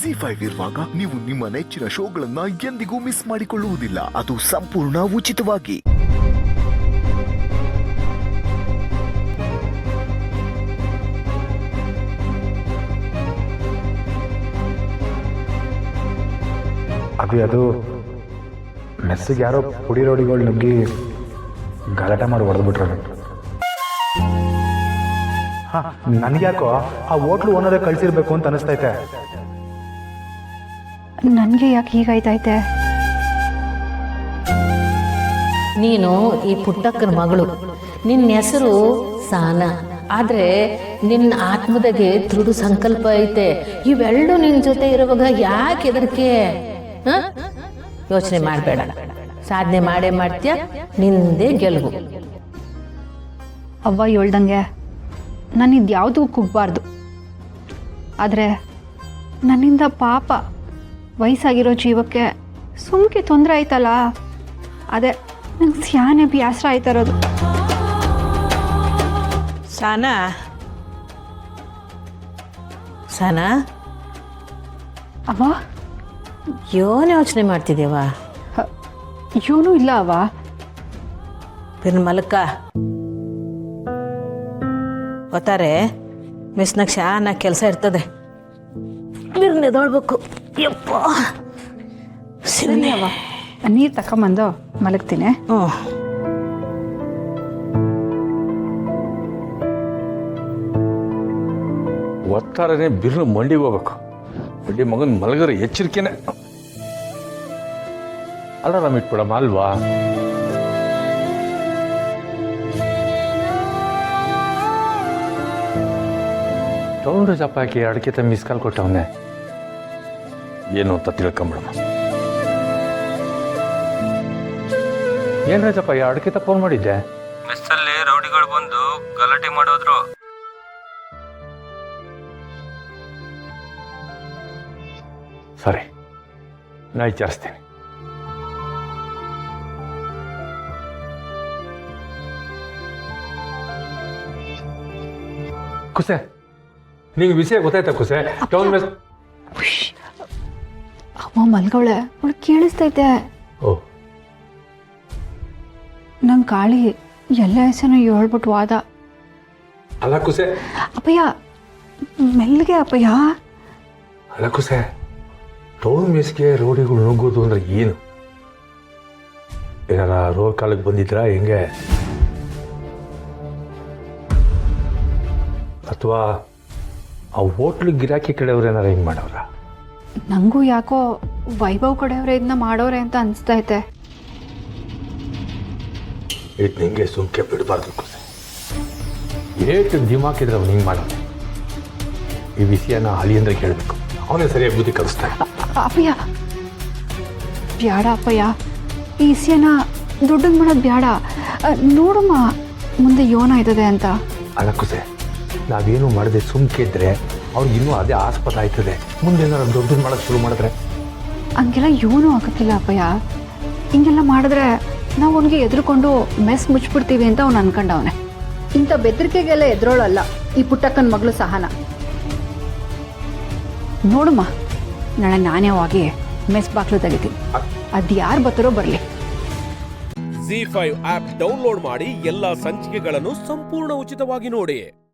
ZEE5 ಇರುವಾಗ ನೀವು ನಿಮ್ಮ ನೆಚ್ಚಿನ ಶೋಗಳನ್ನ ಎಂದಿಗೂ ಮಿಸ್ ಮಾಡಿಕೊಳ್ಳುವುದಿಲ್ಲ. ಅದು ಸಂಪೂರ್ಣ ಉಚಿತವಾಗಿ. ಅದು ಮೆಸ್ಸಿಗೆ ಯಾರೋ ಪುಡಿ ರೋಡಿಗಳು ನುಗ್ಗಿ ಗಲಾಟೆ ಮಾಡಿ ಹೊಡೆದ್ಬಿಟ್ರು. ಹಾಂ, ನನಗ್ಯಾಕೋ ಆ ಹೋಟ್ಲು ಓನರೇ ಕಳಿಸಿರ್ಬೇಕು ಅಂತ ಅನಿಸ್ತೈತೆ. ನನಗೆ ಯಾಕೆ ಹೀಗಾಯ್ತೈತೆ? ನೀನು ಈ ಪುಟ್ಟಕ್ಕನ ಮಗಳು, ನಿನ್ನ ಹೆಸರು ಸಾನಾ. ಆದರೆ ನಿನ್ನ ಆತ್ಮದಾಗೆ ದೃಢ ಸಂಕಲ್ಪ ಐತೆ. ಇವೆರಡು ನಿನ್ನ ಜೊತೆ ಇರುವಾಗ ಯಾಕೆ ಹೆದರಿಕೆ? ಯೋಚನೆ ಮಾಡಬೇಡ, ಸಾಧನೆ ಮಾಡೇ ಮಾಡ್ತೀಯ, ನಿಂದೇ ಗೆಲುವು. ಅವ್ವ ಹೇಳ್ದಂಗೆ ನಾನು ಇದ್ಯಾವುದೂ ಕುಗ್ಬಾರ್ದು. ಆದರೆ ನನ್ನಿಂದ ಪಾಪ ವಯಸ್ಸಾಗಿರೋ ಜೀವಕ್ಕೆ ಸುಮ್ಕೆ ತೊಂದರೆ ಆಯ್ತಲ್ಲ, ಅದೇ ನಂಗೆ ಸ್ಯಾನೆ ಬ್ಯಾಸರ ಆಯ್ತಾ ಇರೋದು. ಸಾನಾ ಸಾನಾ ಅವ್ವ, ಏನು ಯೋಚನೆ ಮಾಡ್ತಿದ್ದೇವ? ಏನೂ ಇಲ್ಲ ಅವ್ವ. ಬಿನ್ ಮಲಕ ಗೊತ್ತಾರೆ, ಮಿಸ್ನಾಗ ಶಾನ ಕೆಲಸ ಇರ್ತದೆ. ಬಿರ್ ನೆದೊಳ್ಬೇಕು. ಯಪ್ಪ ಸರಿ ಅವ್ವ, ನೀರು ತಗೊಂಬಂದು ಮಲಗ್ತೀನಿ. ಹ್ಞೂ. ಒತ್ತಾರನೇ ಬಿರು ಮಂಡಿಗೆ ಹೋಗ್ಬೇಕು. ಮಂಡಿ ಮಗನ ಮಲಗರ ಎಚ್ಚರಿಕೆನೆ. ಅಲಾರಾಮ್ ಇಟ್ಬಿಡಮ್ಮ ಅಲ್ವಾ? ತಗೊಂಡು ಚಪಾಕಿ ಅಡಿಕೆ ಮಿಸ್ ಕಾಲ್ ಕೊಟ್ಟವನ್ನೇ ಏನು ಅಂತ ತಿಳ್ಕೊಂಬಿಡಮ್ಮ. ಏನ್ ರಾಜಪ್ಪ, ಅಡಿಕೆ ಫೋನ್ ಮಾಡಿದ್ದೆ? ಮೆಸ್ಸಲ್ಲಿ ರೌಡಿಗಳು ಬಂದು ಗಲಾಟೆ ಮಾಡೋದ್ರು. ಸರಿ, ನಾ ವಿಚಾರಿಸ್ತೇನೆ. ಕುಸೆ, ನಿಂಗೆ ವಿಷಯ ಗೊತ್ತಾಯ್ತಾ ಕುಸೆ? ಟೌನ್ ಮೆಸ್ ಅಮ್ಮ ಮಲ್ಗವಳೆ, ಅವಳು ಕೇಳಿಸ್ತೈತೆ. ಓ, ನಂಗೆ ಕಾಳಿ ಎಲ್ಲ ಹೆಸರು ಹೇಳ್ಬಿಟ್ಟು ವಾದ. ಅಲ್ಲ ಕುಸೆ, ಅಪ್ಪಯ್ಯ ಮೆಲ್ಗೆ ಅಪ್ಪಯ್ಯ. ಅಲ್ಲ ಕುಸೆ, ಟೌನ್ ಮೆಸ್ಗೆ ರೋಡಿಗಳು ನುಗ್ಗೋದು ಅಂದ್ರೆ ಏನು? ಏನಾರ ರೋಲ್ ಕಾಲಕ್ಕೆ ಬಂದಿದ್ರಾ ಹೆಂಗೆ? ಅಥವಾ ಆ ಹೋಟ್ಲಿಗೆ ಗಿರಾಕಿ ಕಡೆಯವ್ರು ಏನಾರ ಹಿಂಗೆ ಮಾಡವ್ರ? ನನಗೂ ಯಾಕೋ ವೈಭವ್ ಕಡೆಯವ್ರೆ ಇದನ್ನ ಮಾಡೋರೆ ಅಂತ ಅನಿಸ್ತೈತೆ. ಇದು ನಿಂಗೆ ಸುಮ್ಕೆ ಬಿಡಬಾರ್ದು ಕುಸೆ. ಏಟು ದಿಮಾಕಿದ್ರೆ ಅವ್ನು ಹಿಂಗೆ ಮಾಡೋದು. ಈ ವಿಷಯನ ಅಲಿ ಅಂದ್ರೆ ಕೇಳಬೇಕು, ಅವನೇ ಸರಿಯಾಗಿ ಬುದ್ಧಿ ಕಲಿಸ್ತಾನೆ. ಅಪ್ಪಯ್ಯ ಬ್ಯಾಡ ಅಪ್ಪಯ್ಯ, ಈ ವಿಷಯನ ದೊಡ್ಡದು ಮಾಡೋದು ಬ್ಯಾಡ. ನೋಡಮ್ಮ ಮುಂದೆ ಏನಾಯ್ತದೆ ಅಂತ. ಅಲ್ಲ ಕುಸೆ, ನಾವೇನು ಮಾಡದೆ ಸುಮ್ಕೆ ಇದ್ರೆ ಅವ್ರಿಗೆ ಇನ್ನೂ ಅದೇ ಆಸ್ಪದ ಆಯ್ತದೆ. ಮುಂದೆ ಏನಾರು ದೊಡ್ಡದು ಮಾಡೋಕ್ಕೆ ಶುರು ಮಾಡಿದ್ರೆ ಹಂಗೆಲ್ಲ ಏನೂ ಆಗೋಕ್ಕಿಲ್ಲ ಅಪ್ಪಯ್ಯ. ಹಿಂಗೆಲ್ಲ ಮಾಡಿದ್ರೆ ನಾವು ಅವನಿಗೆ ಎದುರುಕೊಂಡು ಮೆಸ್ ಮುಚ್ಚಿಬಿಡ್ತೀವಿ ಅಂತ ಅವ್ನು ಅನ್ಕೊಂಡವನೆ. ಇಂಥ ಬೆದರಿಕೆಗೆಲ್ಲ ಎದುರೋಳಲ್ಲ ಈ ಪುಟ್ಟಕ್ಕನ ಮಗಳು ಸಹನ. ನೋಡಮ್ಮ, ನಾಳೆ ನಾನೇ ಹೋಗಿ ಮೆಸ್ ಬಾಕ್ಲು ತೆಗಿತೀನಿ. ಅದು ಯಾರು ಬರ್ತಾರೋ ಬರಲಿ. ZEE5 ಆಪ್ ಡೌನ್ಲೋಡ್ ಮಾಡಿ ಎಲ್ಲಾ ಸಂಚಿಕೆಗಳನ್ನು ಸಂಪೂರ್ಣ ಉಚಿತವಾಗಿ ನೋಡಿ.